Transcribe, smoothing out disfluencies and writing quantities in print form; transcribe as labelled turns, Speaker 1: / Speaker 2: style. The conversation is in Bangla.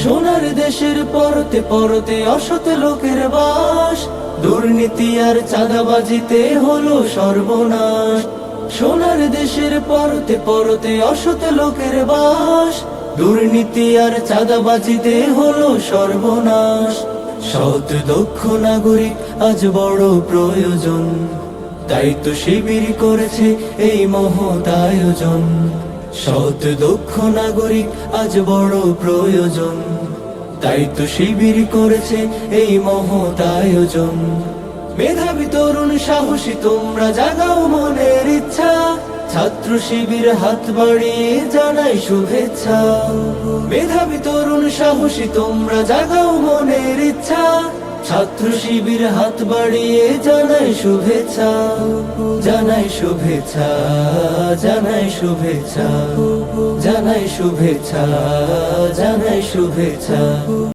Speaker 1: সোনার দেশের পরতে পরতে অসৎ লোকের বাস, দুর্নীতি আর চাঁদাবাজিতে হলো সর্বনাশ। সোনার দেশের পরতে পরতে অসৎ লোকের বাস, দুর্নীতি আর চাঁদাবাজিতে হলো সর্বনাশ। সৎ দক্ষ নাগরিক আজ বড় প্রয়োজন, তাই তো শিবির করেছে এই মহৎ আয়োজন। সৎ দক্ষ নাগরিক আজ বড় প্রয়োজন, তাই তো শিবির করেছে এই মহৎ আয়োজন। মেধাবী তরুণ সাহসী তোমরা জাগাও মনের ইচ্ছা, ছাত্র শিবির হাত বাড়িয়ে জানাই শুভেচ্ছা। মেধাবী তরুণ সাহসী তোমরা জাগাও মনের ইচ্ছা, ছাত্র শিবির হাত বাড়িয়ে জানাই শুভেচ্ছা। জানাই শুভেচ্ছা, জানাই শুভেচ্ছা, জানাই শুভেচ্ছা, জানাই শুভেচ্ছা।